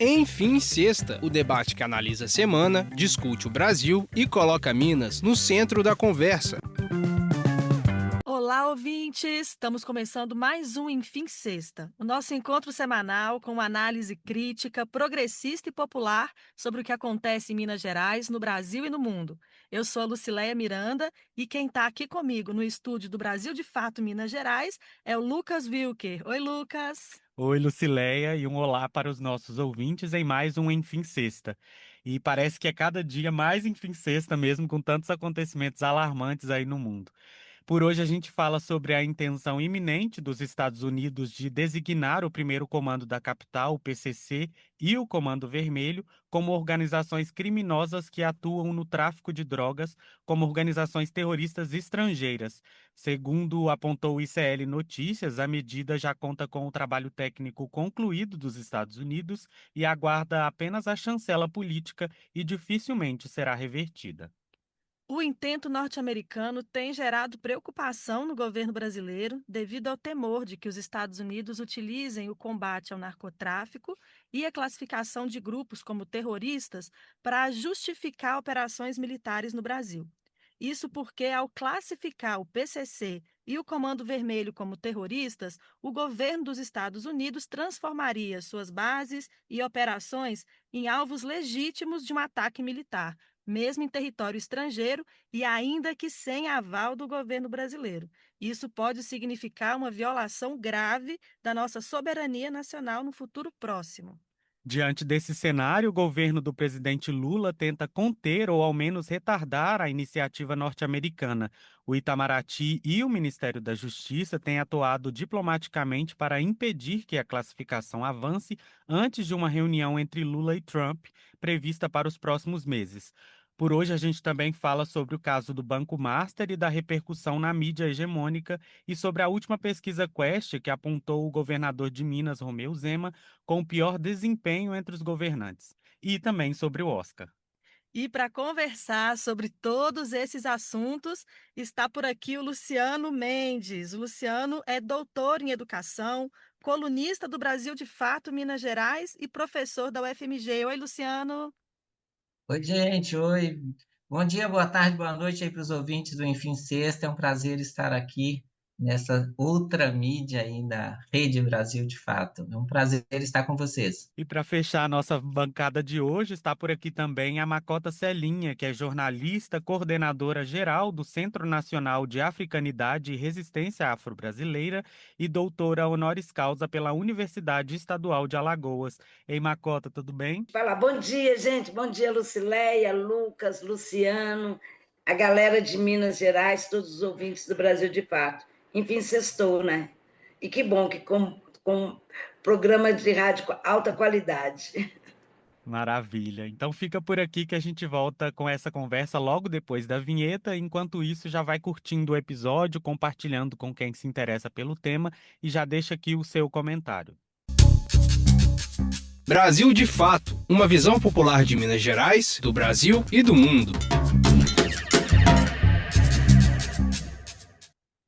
Enfim, sexta, o debate que analisa a semana, discute o Brasil e coloca Minas no centro da conversa. Olá, ouvintes! Estamos começando mais um Enfim Sexta, o nosso encontro semanal com uma análise crítica, progressista e popular sobre o que acontece em Minas Gerais, no Brasil e no mundo. Eu sou a Lucileia Miranda e quem está aqui comigo no estúdio do Brasil de Fato Minas Gerais é o Lucas Wilker. Oi, Lucas! Oi, Lucileia, e um olá para os nossos ouvintes em mais um Enfim Sexta. E parece que é cada dia mais Enfim Sexta mesmo, com tantos acontecimentos alarmantes aí no mundo. Por hoje a gente fala sobre a intenção iminente dos Estados Unidos de designar o primeiro comando da capital, o PCC, e o Comando Vermelho como organizações criminosas que atuam no tráfico de drogas, como organizações terroristas estrangeiras. Segundo apontou o ICL Notícias, a medida já conta com o trabalho técnico concluído dos Estados Unidos e aguarda apenas a chancela política e dificilmente será revertida. O intento norte-americano tem gerado preocupação no governo brasileiro devido ao temor de que os Estados Unidos utilizem o combate ao narcotráfico e a classificação de grupos como terroristas para justificar operações militares no Brasil. Isso porque, ao classificar o PCC e o Comando Vermelho como terroristas, o governo dos Estados Unidos transformaria suas bases e operações em alvos legítimos de um ataque militar, mesmo em território estrangeiro e ainda que sem aval do governo brasileiro. Isso pode significar uma violação grave da nossa soberania nacional no futuro próximo. Diante desse cenário, o governo do presidente Lula tenta conter ou ao menos retardar a iniciativa norte-americana. O Itamaraty e o Ministério da Justiça têm atuado diplomaticamente para impedir que a classificação avance antes de uma reunião entre Lula e Trump prevista para os próximos meses. Por hoje, a gente também fala sobre o caso do Banco Master e da repercussão na mídia hegemônica e sobre a última pesquisa Quest, que apontou o governador de Minas, Romeu Zema, com o pior desempenho entre os governantes. E também sobre o Oscar. E para conversar sobre todos esses assuntos, está por aqui o Luciano Mendes. O Luciano é doutor em educação, colunista do Brasil de Fato, Minas Gerais e professor da UFMG. Oi, Luciano. Oi, gente, oi. Bom dia, boa tarde, boa noite aí para os ouvintes do Enfim Sexta. É um prazer estar aqui nessa outra mídia aí da Rede Brasil de Fato. É um prazer estar com vocês. E para fechar a nossa bancada de hoje, está por aqui também a Macota Celinha, que é jornalista, coordenadora geral do Centro Nacional de Africanidade e Resistência Afro-Brasileira e doutora honoris causa pela Universidade Estadual de Alagoas. Ei, Macota, tudo bem? Fala, bom dia, gente. Bom dia, Lucileia, Lucas, Luciano, a galera de Minas Gerais, todos os ouvintes do Brasil de Fato. Enfim, sextou, né? E que bom que com programa de rádio com alta qualidade. Maravilha. Então fica por aqui que a gente volta com essa conversa logo depois da vinheta. Enquanto isso, já vai curtindo o episódio, compartilhando com quem se interessa pelo tema e já deixa aqui o seu comentário. Brasil de Fato, uma visão popular de Minas Gerais, do Brasil e do mundo.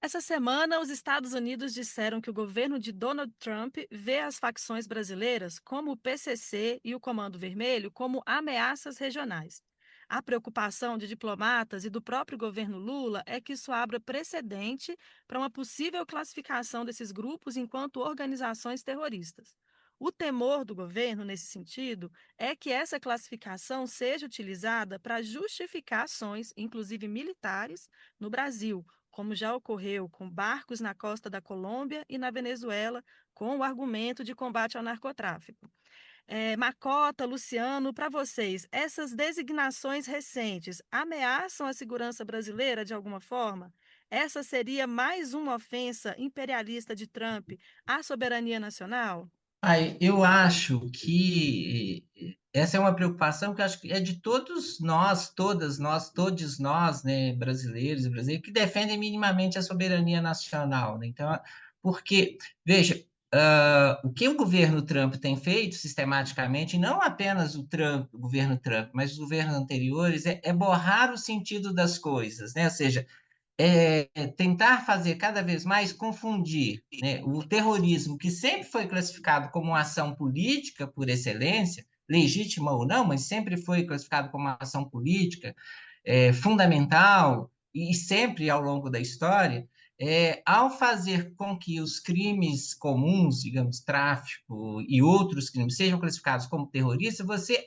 Essa semana, os Estados Unidos disseram que o governo de Donald Trump vê as facções brasileiras, como o PCC e o Comando Vermelho, como ameaças regionais. A preocupação de diplomatas e do próprio governo Lula é que isso abra precedente para uma possível classificação desses grupos enquanto organizações terroristas. O temor do governo, nesse sentido, é que essa classificação seja utilizada para justificar ações, inclusive militares, no Brasil, como já ocorreu com barcos na costa da Colômbia e na Venezuela, com o argumento de combate ao narcotráfico. Macota, Luciano, para vocês, essas designações recentes ameaçam a segurança brasileira de alguma forma? Essa seria mais uma ofensa imperialista de Trump à soberania nacional? Eu acho que essa é uma preocupação que eu acho que é de todos nós, todas nós, todos nós, né, brasileiros e brasileiras, que defendem minimamente a soberania nacional, né? Então, porque, veja, o que o governo Trump tem feito sistematicamente, e não apenas o governo Trump, mas os governos anteriores, é borrar o sentido das coisas, né? Ou seja, tentar fazer cada vez mais confundir, né, o terrorismo, que sempre foi classificado como uma ação política por excelência, legítima ou não, mas sempre foi classificado como uma ação política, fundamental, e sempre ao longo da história, ao fazer com que os crimes comuns, digamos, tráfico e outros crimes, sejam classificados como terroristas, você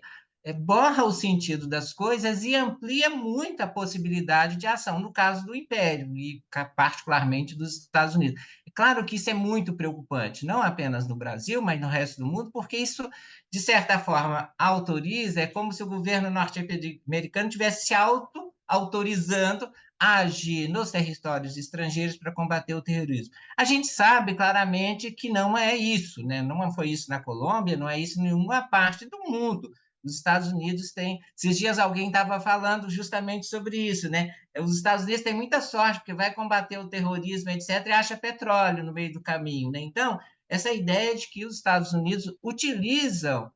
borra o sentido das coisas e amplia muito a possibilidade de ação, no caso do Império, e particularmente dos Estados Unidos. É claro que isso é muito preocupante, não apenas no Brasil, mas no resto do mundo, porque isso, de certa forma, autoriza, é como se o governo norte-americano tivesse se autorizando a agir nos territórios estrangeiros para combater o terrorismo. A gente sabe claramente que não é isso, né? Não foi isso na Colômbia, não é isso em nenhuma parte do mundo. Os Estados Unidos têm. Esses dias alguém estava falando justamente sobre isso, né? Os Estados Unidos têm muita sorte, porque vai combater o terrorismo, etc., e acha petróleo no meio do caminho, né? Então, essa ideia de que os Estados Unidos utilizam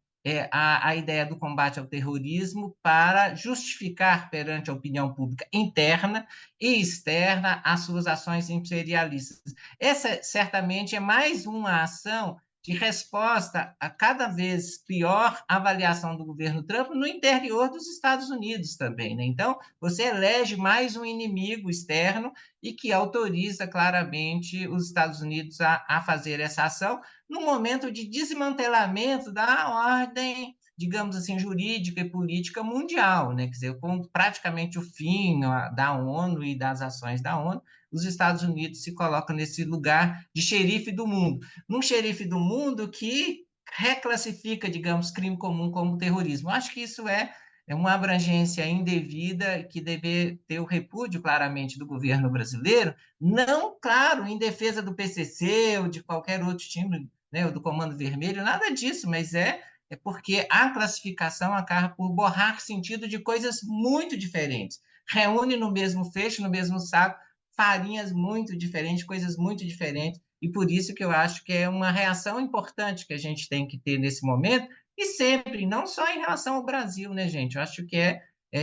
a ideia do combate ao terrorismo para justificar perante a opinião pública interna e externa as suas ações imperialistas. Essa, certamente, é mais uma ação de resposta a cada vez pior avaliação do governo Trump no interior dos Estados Unidos também, né? Então, você elege mais um inimigo externo e que autoriza claramente os Estados Unidos a fazer essa ação no momento de desmantelamento da ordem, digamos assim, jurídica e política mundial, né? Quer dizer, com praticamente o fim da ONU e das ações da ONU, os Estados Unidos se colocam nesse lugar de xerife do mundo. Num xerife do mundo que reclassifica, digamos, crime comum como terrorismo. Acho que isso é uma abrangência indevida que deve ter o repúdio, claramente, do governo brasileiro, não, claro, em defesa do PCC ou de qualquer outro time, né, ou do Comando Vermelho, nada disso, mas é porque a classificação acaba por borrar sentido de coisas muito diferentes. Reúne no mesmo feixe, no mesmo saco, farinhas muito diferentes, coisas muito diferentes, e por isso que eu acho que é uma reação importante que a gente tem que ter nesse momento, e sempre, não só em relação ao Brasil, né, gente? Eu acho que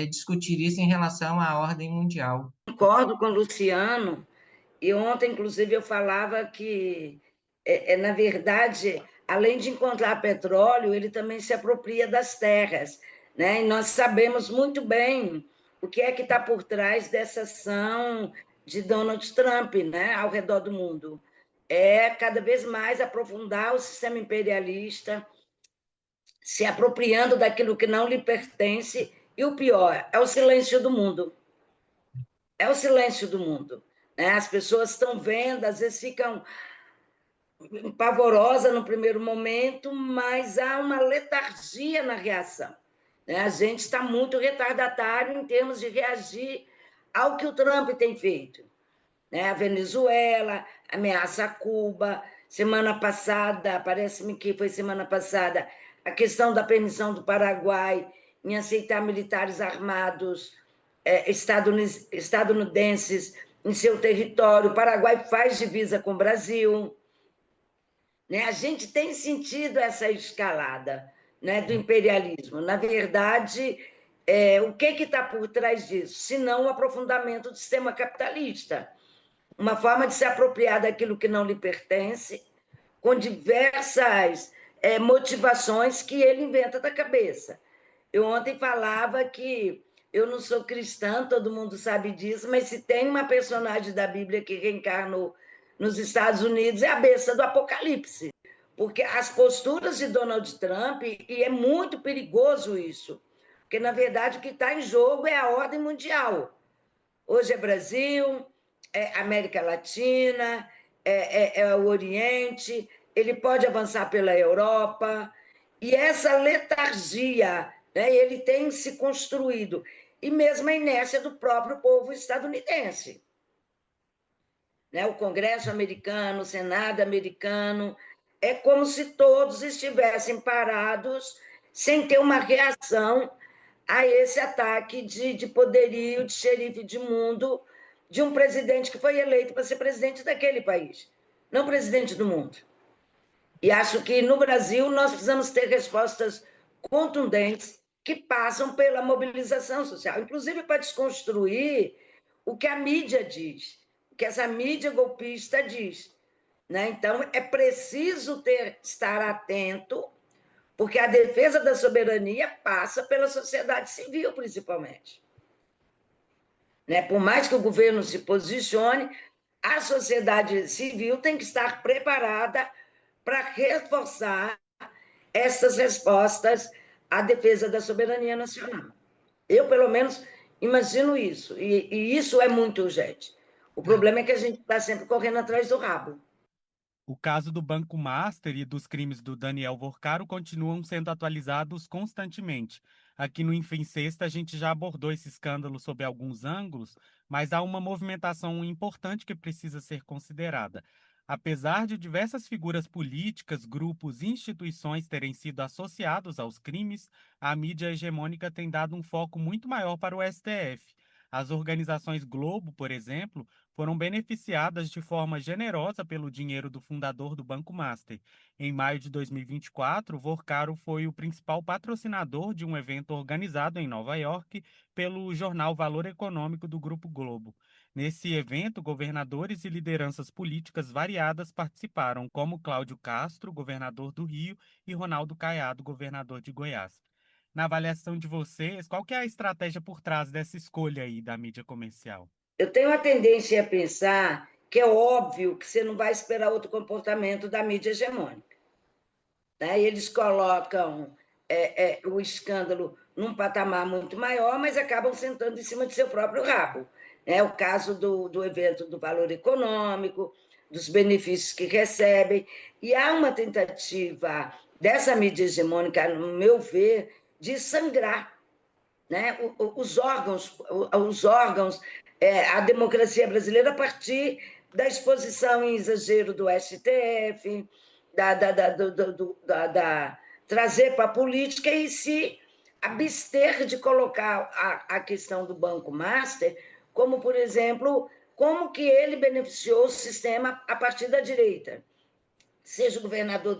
discutir isso em relação à ordem mundial. Concordo com o Luciano, e ontem, inclusive, eu falava que, na verdade, além de encontrar petróleo, ele também se apropria das terras, né? E nós sabemos muito bem o que é que está por trás dessa ação de Donald Trump, né, ao redor do mundo. É cada vez mais aprofundar o sistema imperialista, se apropriando daquilo que não lhe pertence, e o pior, é o silêncio do mundo. É o silêncio do mundo. Né? As pessoas estão vendo, às vezes ficam pavorosas no primeiro momento, mas há uma letargia na reação. Né? A gente está muito retardatário em termos de reagir ao que o Trump tem feito. Né? A Venezuela, ameaça a Cuba, semana passada, parece-me que foi semana passada, a questão da permissão do Paraguai em aceitar militares armados estadunidenses em seu território. O Paraguai faz divisa com o Brasil. Né? A gente tem sentido essa escalada, né, do imperialismo. Na verdade, o que está por trás disso? Senão o aprofundamento do sistema capitalista. Uma forma de se apropriar daquilo que não lhe pertence, com diversas motivações que ele inventa da cabeça. Eu ontem falava que eu não sou cristã, todo mundo sabe disso, mas se tem uma personagem da Bíblia que reencarnou nos Estados Unidos, é a besta do Apocalipse. Porque as posturas de Donald Trump, e é muito perigoso isso, porque, na verdade, o que está em jogo é a ordem mundial. Hoje é Brasil, é América Latina, é o Oriente, ele pode avançar pela Europa, e essa letargia, né, ele tem se construído, e mesmo a inércia do próprio povo estadunidense. Né, o Congresso americano, o Senado americano, é como se todos estivessem parados sem ter uma reação a esse ataque de poderio, de xerife de mundo, de um presidente que foi eleito para ser presidente daquele país, não presidente do mundo. E acho que no Brasil nós precisamos ter respostas contundentes que passam pela mobilização social, inclusive para desconstruir o que a mídia diz, o que essa mídia golpista diz. Né? Então, é preciso estar atento, porque a defesa da soberania passa pela sociedade civil, principalmente. Né? Por mais que o governo se posicione, a sociedade civil tem que estar preparada para reforçar essas respostas à defesa da soberania nacional. Eu, pelo menos, imagino isso, e isso é muito urgente. O problema é que a gente está sempre correndo atrás do rabo. O caso do Banco Master e dos crimes do Daniel Vorcaro continuam sendo atualizados constantemente. Aqui no Enfim Sexta, a gente já abordou esse escândalo sob alguns ângulos, mas há uma movimentação importante que precisa ser considerada. Apesar de diversas figuras políticas, grupos e instituições terem sido associados aos crimes, a mídia hegemônica tem dado um foco muito maior para o STF. As organizações Globo, por exemplo, foram beneficiadas de forma generosa pelo dinheiro do fundador do Banco Master. Em maio de 2024, Vorcaro foi o principal patrocinador de um evento organizado em Nova York pelo jornal Valor Econômico do Grupo Globo. Nesse evento, governadores e lideranças políticas variadas participaram, como Cláudio Castro, governador do Rio, e Ronaldo Caiado, governador de Goiás. Na avaliação de vocês, qual que é a estratégia por trás dessa escolha aí da mídia comercial? Eu tenho a tendência a pensar que é óbvio que você não vai esperar outro comportamento da mídia hegemônica. Né? Eles colocam o escândalo num patamar muito maior, mas acabam sentando em cima de seu próprio rabo. É o caso do evento do Valor Econômico, dos benefícios que recebem, e há uma tentativa dessa mídia hegemônica, no meu ver, de sangrar, né? os órgãos, a democracia brasileira a partir da exposição em exagero do STF, trazer para a política e se abster de colocar a questão do Banco Master como, por exemplo, como que ele beneficiou o sistema a partir da direita. Seja o governador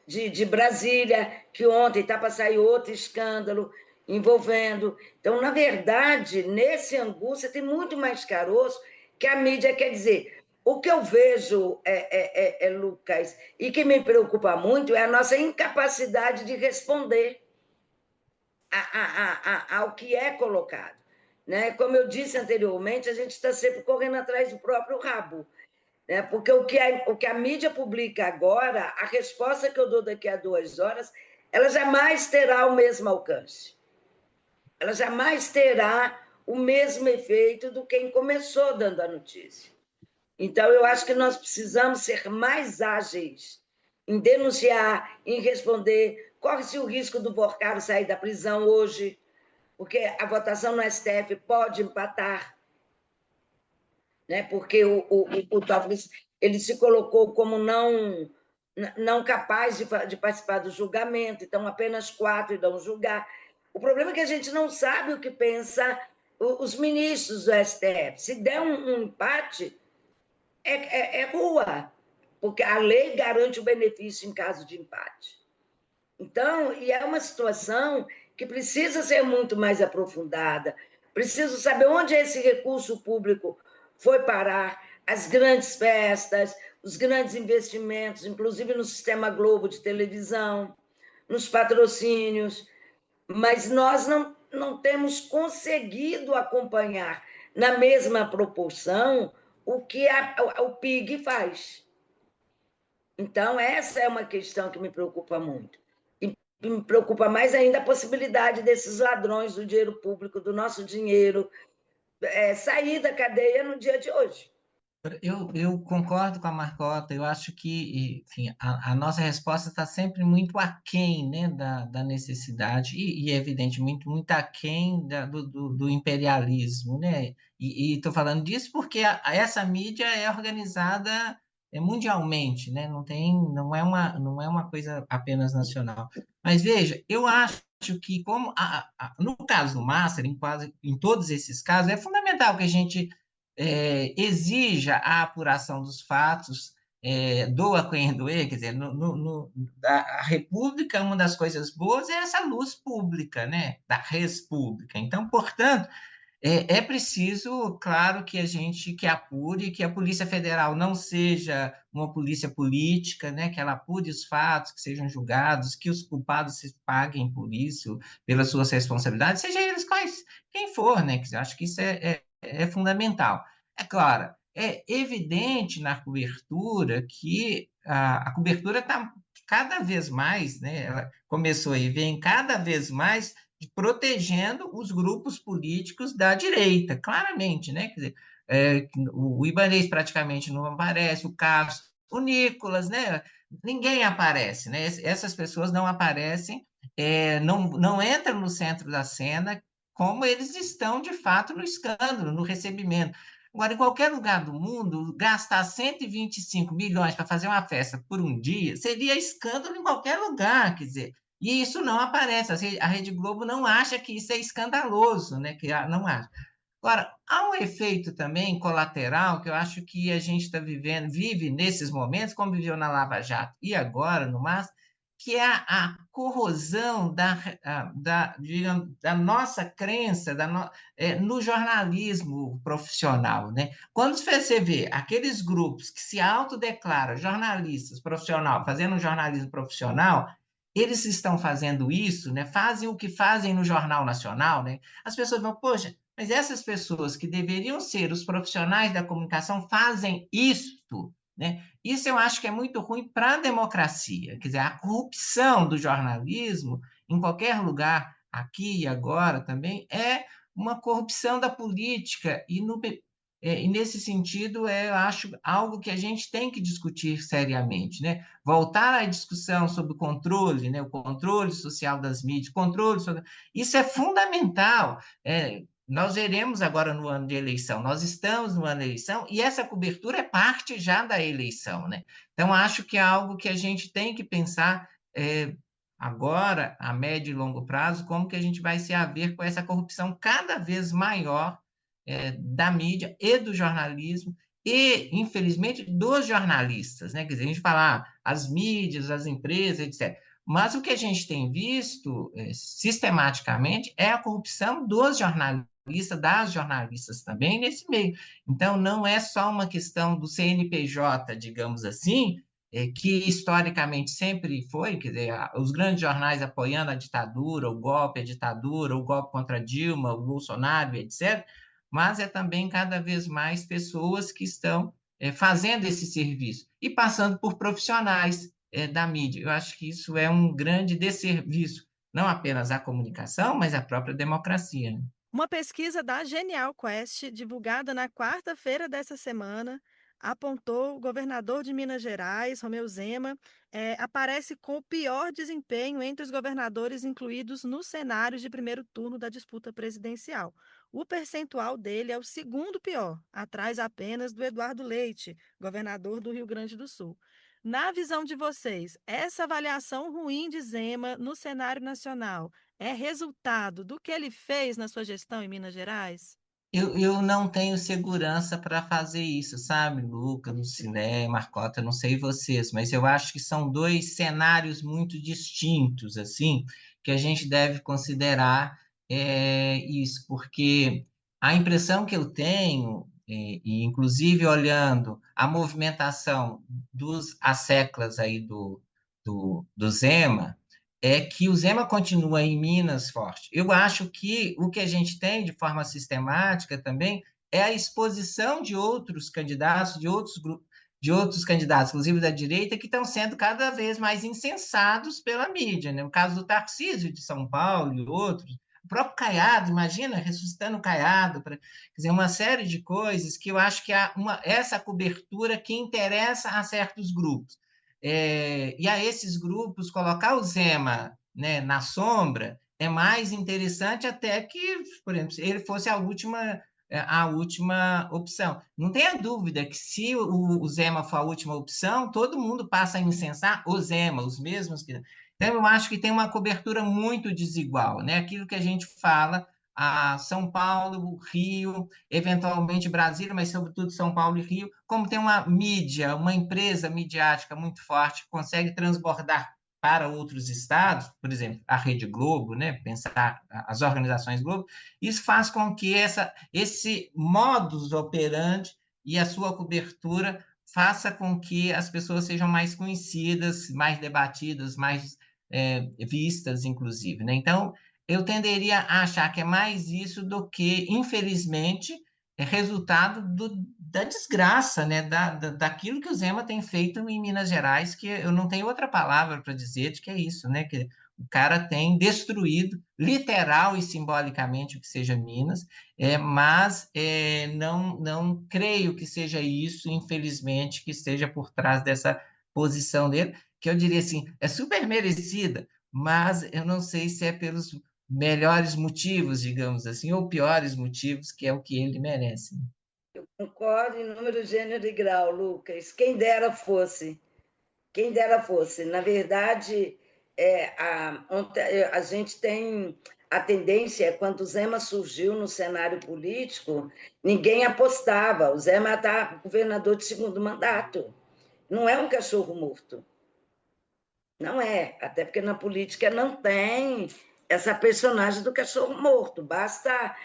de Brasília, que ontem está para sair outro escândalo envolvendo. Então, na verdade, nesse angu, você tem muito mais caroço que a mídia quer dizer. O que eu vejo, Lucas, e que me preocupa muito é a nossa incapacidade de responder ao que é colocado. Né? Como eu disse anteriormente, a gente está sempre correndo atrás do próprio rabo. Né? Porque o que a mídia publica agora, a resposta que eu dou daqui a 2 horas, ela jamais terá o mesmo alcance. Ela jamais terá o mesmo efeito do quem começou dando a notícia. Então, eu acho que nós precisamos ser mais ágeis em denunciar, em responder. Corre-se o risco do Vorcaro sair da prisão hoje, porque a votação no STF pode empatar, né? Porque o Toffoli, ele se colocou como não capaz de participar do julgamento, então apenas 4 irão julgar. O problema é que a gente não sabe o que pensa os ministros do STF. Se der um empate, é rua, porque a lei garante o benefício em caso de empate. Então, e é uma situação que precisa ser muito mais aprofundada, preciso saber onde esse recurso público foi parar, as grandes festas, os grandes investimentos, inclusive no Sistema Globo de televisão, nos patrocínios, mas nós não temos conseguido acompanhar na mesma proporção o que o PIG faz. Então, essa é uma questão que me preocupa muito. E me preocupa mais ainda a possibilidade desses ladrões do dinheiro público, do nosso dinheiro, sair da cadeia no dia de hoje. Eu concordo com a Marcota, eu acho que, enfim, a nossa resposta está sempre muito aquém, né, da necessidade e evidentemente, muito aquém do imperialismo, né? E estou falando disso porque essa mídia é organizada mundialmente, né? Não é uma coisa apenas nacional. Mas veja, eu acho que, como no caso do Master, em todos esses casos, é fundamental que a gente exija a apuração dos fatos, doa quem doer, quer dizer, a República, uma das coisas boas é essa luz pública, né, da res pública. Então, portanto, É preciso, claro, que a gente que apure, que a Polícia Federal não seja uma polícia política, né? Que ela apure os fatos, que sejam julgados, que os culpados se paguem por isso, pelas suas responsabilidades, seja eles quem for, né? Que eu acho que isso é fundamental. É claro, é evidente na cobertura que a cobertura está cada vez mais, né? Ela começou e vem cada vez mais protegendo os grupos políticos da direita, claramente, né? Quer dizer, o Ibanez praticamente não aparece, o Castro, o Nicolas, né? Ninguém aparece, né? Essas pessoas não aparecem, não entram no centro da cena como eles estão, de fato, no escândalo, no recebimento. Agora, em qualquer lugar do mundo, gastar 125 milhões para fazer uma festa por um dia seria escândalo em qualquer lugar, quer dizer, e isso não aparece. A Rede Globo não acha que isso é escandaloso, né? Que não acha. Agora, há um efeito também colateral que eu acho que a gente está vive nesses momentos, como viveu na Lava Jato e agora no MAS, que é a corrosão digamos, da nossa crença no jornalismo profissional, né? Quando você vê aqueles grupos que se autodeclaram jornalistas profissional, fazendo um jornalismo profissional, eles estão fazendo isso, né? Fazem o que fazem no Jornal Nacional, né? As pessoas vão, poxa, mas essas pessoas que deveriam ser os profissionais da comunicação fazem isto, né? Isso eu acho que é muito ruim para a democracia. Quer dizer, a corrupção do jornalismo, em qualquer lugar, aqui e agora também, é uma corrupção da política. E nesse sentido, eu acho algo que a gente tem que discutir seriamente, né? Voltar à discussão sobre o controle, né? O controle social das mídias, isso é fundamental. Nós veremos agora no ano de eleição, nós estamos no ano de eleição e essa cobertura é parte já da eleição, né? Então, acho que é algo que a gente tem que pensar agora, a médio e longo prazo, como que a gente vai se haver com essa corrupção cada vez maior da mídia e do jornalismo e, infelizmente, dos jornalistas, né? Quer dizer, a gente fala as mídias, as empresas, etc. Mas o que a gente tem visto sistematicamente é a corrupção dos jornalistas, das jornalistas também nesse meio. Então, não é só uma questão do CNPJ, digamos assim, que historicamente sempre foi, quer dizer, os grandes jornais apoiando a ditadura, a ditadura, o golpe contra Dilma, o Bolsonaro, etc., mas é também cada vez mais pessoas que estão fazendo esse serviço e passando por profissionais da mídia. Eu acho que isso é um grande desserviço, não apenas à comunicação, mas à própria democracia, né? Uma pesquisa da Genial Quest, divulgada na quarta-feira dessa semana, apontou o governador de Minas Gerais, Romeu Zema, aparece com o pior desempenho entre os governadores incluídos nos cenários de primeiro turno da disputa presidencial. O percentual dele é o segundo pior, atrás apenas do Eduardo Leite, governador do Rio Grande do Sul. Na visão de vocês, essa avaliação ruim de Zema no cenário nacional é resultado do que ele fez na sua gestão em Minas Gerais? Eu não tenho segurança para fazer isso, sabe, Luca, Lucilé, Marcota, não sei vocês, mas eu acho que são dois cenários muito distintos, assim, que a gente deve considerar isso, porque a impressão que eu tenho, e inclusive olhando a movimentação dos asseclas aí do Zema, é que o Zema continua em Minas forte. Eu acho que o que a gente tem de forma sistemática também é a exposição de outros candidatos, de outros grupos, de outros candidatos, inclusive da direita, que estão sendo cada vez mais incensados pela mídia, né? O caso do Tarcísio de São Paulo e outros, o próprio Caiado, imagina, ressuscitando o Caiado, quer dizer, uma série de coisas que eu acho que há essa cobertura que interessa a certos grupos. E a esses grupos, colocar o Zema, né, na sombra é mais interessante até que, por exemplo, se ele fosse a última opção. Não tenha dúvida que se o Zema for a última opção, todo mundo passa a incensar o Zema, os mesmos que... Então, eu acho que tem uma cobertura muito desigual, né? Aquilo que a gente fala, a São Paulo, Rio, eventualmente Brasília, mas sobretudo São Paulo e Rio, como tem uma mídia, uma empresa midiática muito forte, que consegue transbordar para outros estados, por exemplo, a Rede Globo, né, pensar as organizações Globo, isso faz com que esse modus operandi e a sua cobertura faça com que as pessoas sejam mais conhecidas, mais debatidas, mais vistas, inclusive, né? Então, eu tenderia a achar que é mais isso do que, infelizmente, é resultado da desgraça, né? Daquilo que o Zema tem feito em Minas Gerais, que eu não tenho outra palavra para dizer de que é isso, né? Que o cara tem destruído, literal e simbolicamente, o que seja Minas, mas não creio que seja isso, infelizmente, que esteja por trás dessa posição dele, que eu diria assim, é super merecida, mas eu não sei se é pelos melhores motivos, digamos assim, ou piores motivos, que é o que ele merece. Eu concordo em número, gênero e grau, Lucas. Quem dera fosse. Quem dera fosse. Na verdade, a gente tem a tendência, quando o Zema surgiu no cenário político, ninguém apostava. O Zema está governador de segundo mandato. Não é um cachorro morto. Não é. Até porque na política não tem essa personagem do cachorro morto. Basta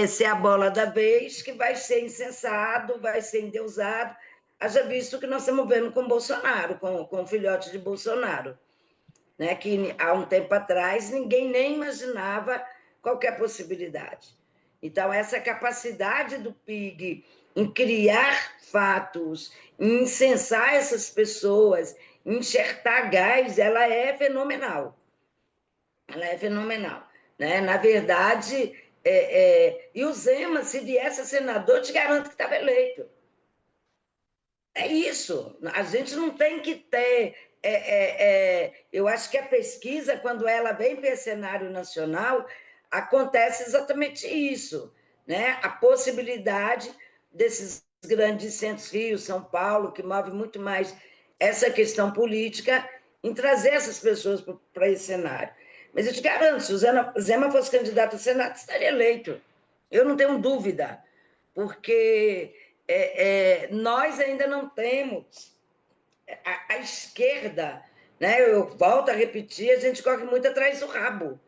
ser a bola da vez que vai ser incensado, vai ser endeusado. Haja visto que nós estamos vendo com Bolsonaro, com o filhote de Bolsonaro, né? Que há um tempo atrás ninguém nem imaginava qualquer possibilidade. Então, essa capacidade do PIG em criar fatos, em incensar essas pessoas, em enxertar gás, ela é fenomenal. Ela é fenomenal. Né? Na verdade, e o Zema, se viesse a senador, te garanto que estava eleito. É isso. A gente não tem que ter. Eu acho que a pesquisa, quando ela vem para o cenário nacional, acontece exatamente isso, né? A possibilidade desses grandes centros, Rio, São Paulo, que move muito mais essa questão política, em trazer essas pessoas para esse cenário. Mas eu te garanto, se o Zema fosse candidato ao Senado, estaria eleito. Eu não tenho dúvida, porque nós ainda não temos a esquerda, né? Eu volto a repetir, a gente corre muito atrás do rabo.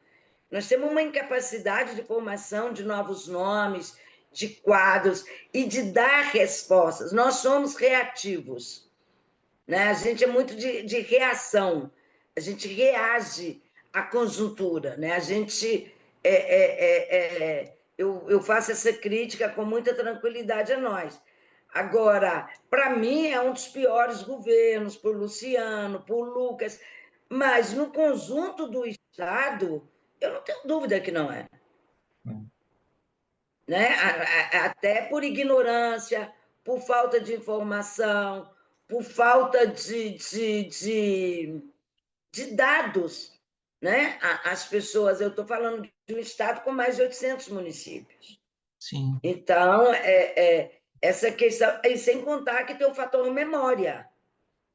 Nós temos uma incapacidade de formação de novos nomes, de quadros e de dar respostas. Nós somos reativos, né? A gente é muito de reação, a gente reage à conjuntura, né? A gente eu faço essa crítica com muita tranquilidade a nós. Agora, para mim, é um dos piores governos, por Luciano, por Lucas, mas no conjunto do Estado, eu não tenho dúvida que não é. Né? Até por ignorância, por falta de informação, por falta de dados. Né? As pessoas, eu estou falando de um Estado com mais de 800 municípios. Sim. Então, essa questão, e sem contar que tem o fator memória,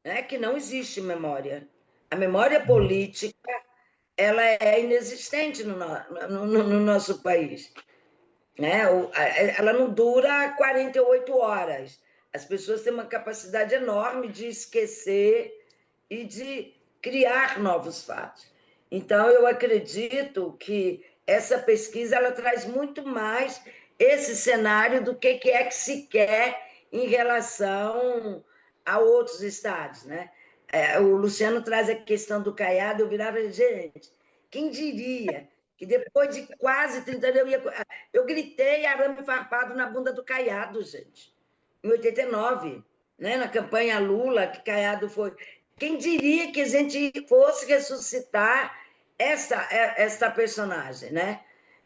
né? Que não existe memória. A memória política ela é inexistente no nosso país. Né? Ela não dura 48 horas. As pessoas têm uma capacidade enorme de esquecer e de criar novos fatos. Então, eu acredito que essa pesquisa ela traz muito mais esse cenário do que é que se quer em relação a outros estados. Né? O Luciano traz a questão do Caiado, eu virava, gente, quem diria que depois de quase 30 anos eu gritei arame farpado na bunda do Caiado, gente, em 89, né? Na campanha Lula, que Caiado foi. Quem diria que a gente fosse ressuscitar essa personagem, né?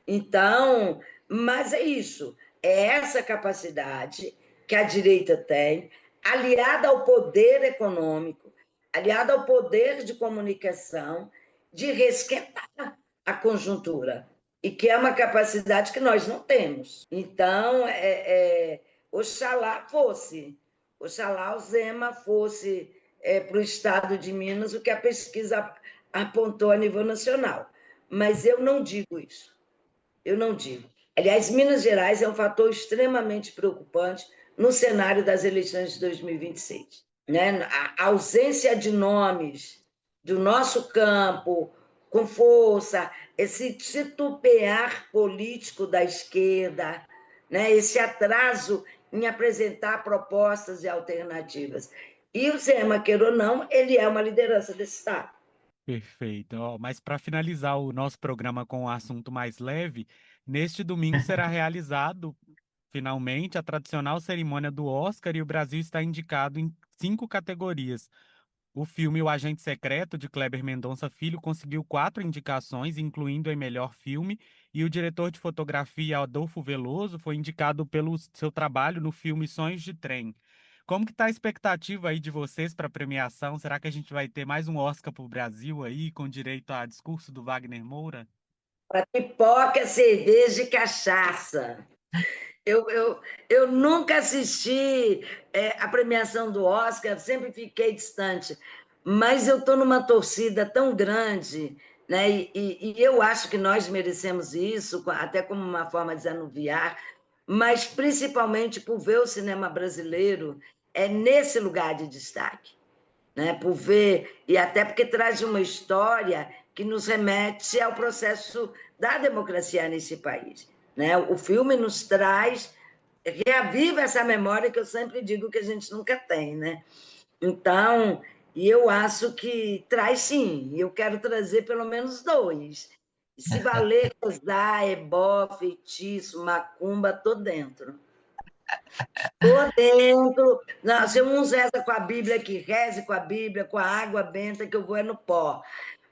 Então, mas é isso, é essa capacidade que a direita tem, aliada ao poder econômico, aliada ao poder de comunicação, de resquentar a conjuntura, e que é uma capacidade que nós não temos. Então, oxalá o Zema fosse para o estado de Minas o que a pesquisa apontou a nível nacional. Mas eu não digo isso. Eu não digo. Aliás, Minas Gerais é um fator extremamente preocupante no cenário das eleições de 2026. Né? A ausência de nomes do nosso campo, com força, esse titubear político da esquerda, né? Esse atraso em apresentar propostas e alternativas. E o Zema, queira ou não, ele é uma liderança desse Estado. Perfeito. Ó, mas para finalizar o nosso programa com um assunto mais leve, neste domingo será realizado, finalmente, a tradicional cerimônia do Oscar e o Brasil está indicado em 5 categorias. O filme O Agente Secreto, de Kleber Mendonça Filho, conseguiu 4 indicações, incluindo em melhor filme, e o diretor de fotografia, Adolfo Veloso, foi indicado pelo seu trabalho no filme Sonhos de Trem. Como que está a expectativa aí de vocês para a premiação? Será que a gente vai ter mais um Oscar para o Brasil aí, com direito a discurso do Wagner Moura? Para pipoca, cerveja e cachaça. Eu nunca assisti a premiação do Oscar, sempre fiquei distante, mas eu estou numa torcida tão grande, né? E eu acho que nós merecemos isso, até como uma forma de desanuviar, mas principalmente por ver o cinema brasileiro nesse lugar de destaque, né? Por ver, e até porque traz uma história que nos remete ao processo da democracia nesse país. Né? O filme nos traz, reaviva essa memória que eu sempre digo que a gente nunca tem, né? Então, e eu acho que traz sim, e eu quero trazer pelo menos 2. E se valer rezar, ebó, feitiço, macumba, tô dentro. Tô dentro. Não, se uns reza com a Bíblia, que reze com a Bíblia, com a água benta, que eu vou no pó.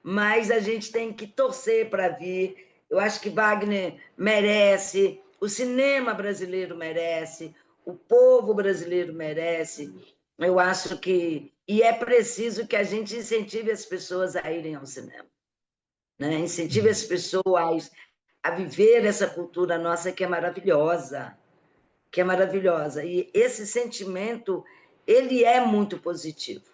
Mas a gente tem que torcer para vir. Eu acho que Wagner merece, o cinema brasileiro merece, o povo brasileiro merece. Eu acho que. E é preciso que a gente incentive as pessoas a irem ao cinema. Né? Incentive as pessoas a viver essa cultura nossa que é maravilhosa. Que é maravilhosa. E esse sentimento, ele é muito positivo,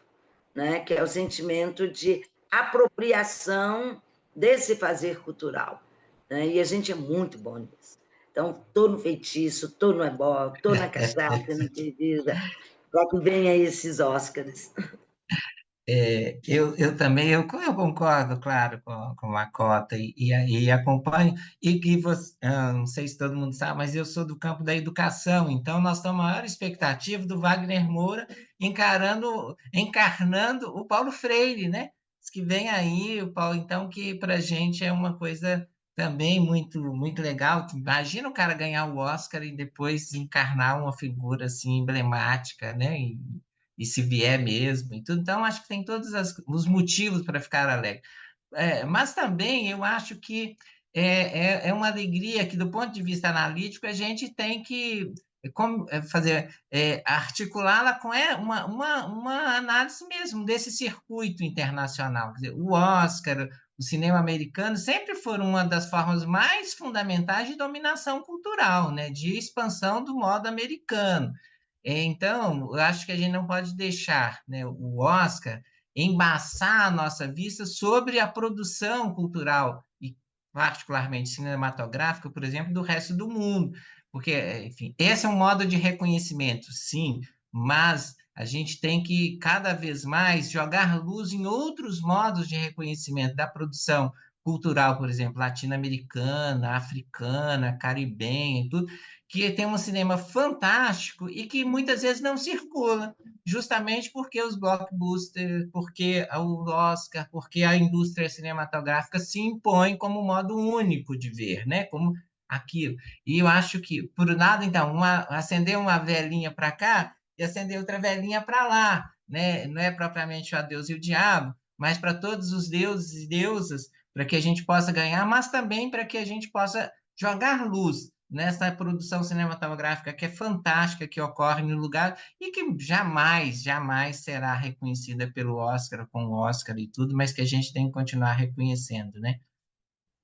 né? Que é o sentimento de apropriação desse fazer cultural. Né? E a gente é muito bom nisso. Então, estou no feitiço, estou no ebó, estou na cachaça, na cerveja, para que venha esses Oscars. Eu também, eu concordo, claro, com a cota e acompanho, e que você, não sei se todo mundo sabe, mas eu sou do campo da educação, então nós temos a maior expectativa do Wagner Moura encarnando o Paulo Freire, né? Diz que vem aí, o Paulo, então, que para a gente é uma coisa também muito, muito legal. Imagina o cara ganhar o Oscar e depois encarnar uma figura assim emblemática, né? E se vier mesmo e tudo. Então, acho que tem todos os motivos para ficar alegre. Mas também eu acho que é uma alegria que, do ponto de vista analítico, a gente tem que fazer, articulá-la com uma análise mesmo desse circuito internacional. Quer dizer, o Oscar, o cinema americano sempre foram uma das formas mais fundamentais de dominação cultural, né? De expansão do modo americano. Então, eu acho que a gente não pode deixar, né, o Oscar embaçar a nossa vista sobre a produção cultural, e particularmente cinematográfica, por exemplo, do resto do mundo. Porque, enfim, esse é um modo de reconhecimento, sim, mas a gente tem que cada vez mais jogar luz em outros modos de reconhecimento da produção cultural, por exemplo, latino-americana, africana, caribenha e tudo, que tem um cinema fantástico e que muitas vezes não circula, justamente porque os blockbusters, porque o Oscar, porque a indústria cinematográfica se impõe como modo único de ver, né? Como aquilo. E eu acho que, por um lado, então, acender uma velhinha para cá e acender outra velhinha para lá, né? Não é propriamente o Deus e o diabo, mas para todos os deuses e deusas, para que a gente possa ganhar, mas também para que a gente possa jogar luz nessa produção cinematográfica que é fantástica, que ocorre no lugar e que jamais, jamais será reconhecida pelo Oscar, com o Oscar e tudo, mas que a gente tem que continuar reconhecendo, né?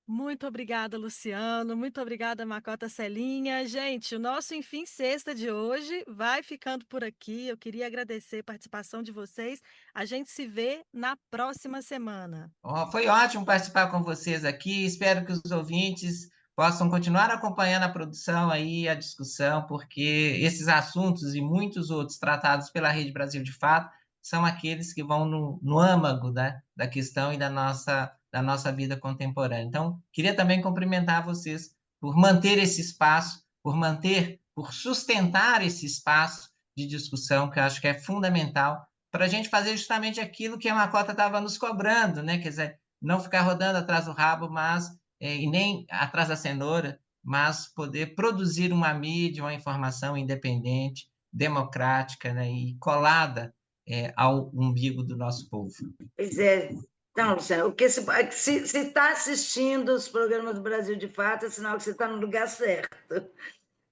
Muito obrigada, Luciano. Muito obrigada, Macota Celinha. Gente, o nosso Enfim Sexta de hoje vai ficando por aqui. Eu queria agradecer a participação de vocês. A gente se vê na próxima semana. Foi ótimo participar com vocês aqui. Espero que os ouvintes possam continuar acompanhando a produção aí, a discussão, porque esses assuntos e muitos outros tratados pela Rede Brasil de Fato são aqueles que vão no âmago da questão e da nossa vida contemporânea. Então, queria também cumprimentar vocês por manter esse espaço, por sustentar esse espaço de discussão, que eu acho que é fundamental para a gente fazer justamente aquilo que a Makota estava nos cobrando, né? Quer dizer, não ficar rodando atrás do rabo, e nem atrás da cenoura, mas poder produzir uma mídia, uma informação independente, democrática, né? E colada ao umbigo do nosso povo. Pois é. Então, Luciano, se está assistindo os programas do Brasil de Fato, é sinal que você está no lugar certo,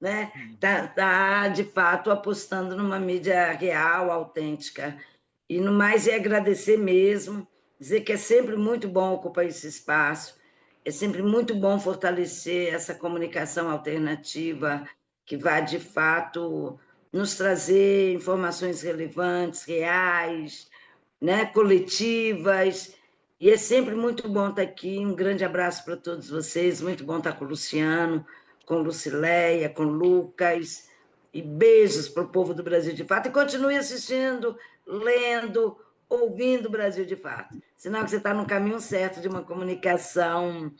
né? Tá, de fato, apostando numa mídia real, autêntica. E, no mais, é agradecer mesmo, dizer que é sempre muito bom ocupar esse espaço, é sempre muito bom fortalecer essa comunicação alternativa que vai, de fato, nos trazer informações relevantes, reais, né, coletivas, e é sempre muito bom estar aqui. Um grande abraço para todos vocês, muito bom estar com o Luciano, com Lucileia, com Lucas, e beijos para o povo do Brasil de Fato, e continue assistindo, lendo, ouvindo o Brasil de Fato, sinal que você está no caminho certo de uma comunicação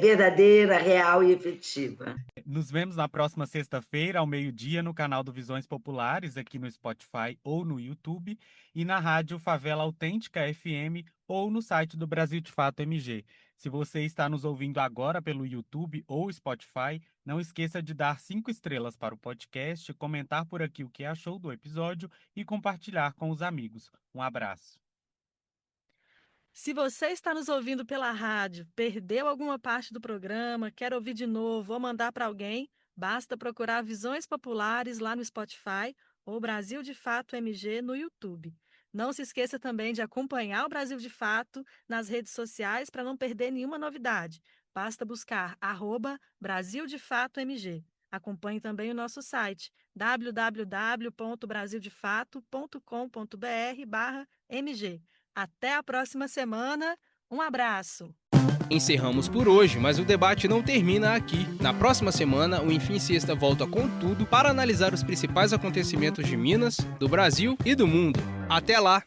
verdadeira, real e efetiva. Nos vemos na próxima sexta-feira, ao meio-dia, no canal do Visões Populares, aqui no Spotify ou no YouTube, e na rádio Favela Autêntica FM ou no site do Brasil de Fato MG. Se você está nos ouvindo agora pelo YouTube ou Spotify, não esqueça de dar 5 estrelas para o podcast, comentar por aqui o que achou do episódio e compartilhar com os amigos. Um abraço. Se você está nos ouvindo pela rádio, perdeu alguma parte do programa, quer ouvir de novo ou mandar para alguém, basta procurar Visões Populares lá no Spotify ou Brasil de Fato MG no YouTube. Não se esqueça também de acompanhar o Brasil de Fato nas redes sociais para não perder nenhuma novidade. Basta buscar @Brasil de Fato MG. Acompanhe também o nosso site www.brasildefato.com.br/MG. Até a próxima semana. Um abraço. Encerramos por hoje, mas o debate não termina aqui. Na próxima semana, o Enfim Sexta volta com tudo para analisar os principais acontecimentos de Minas, do Brasil e do mundo. Até lá!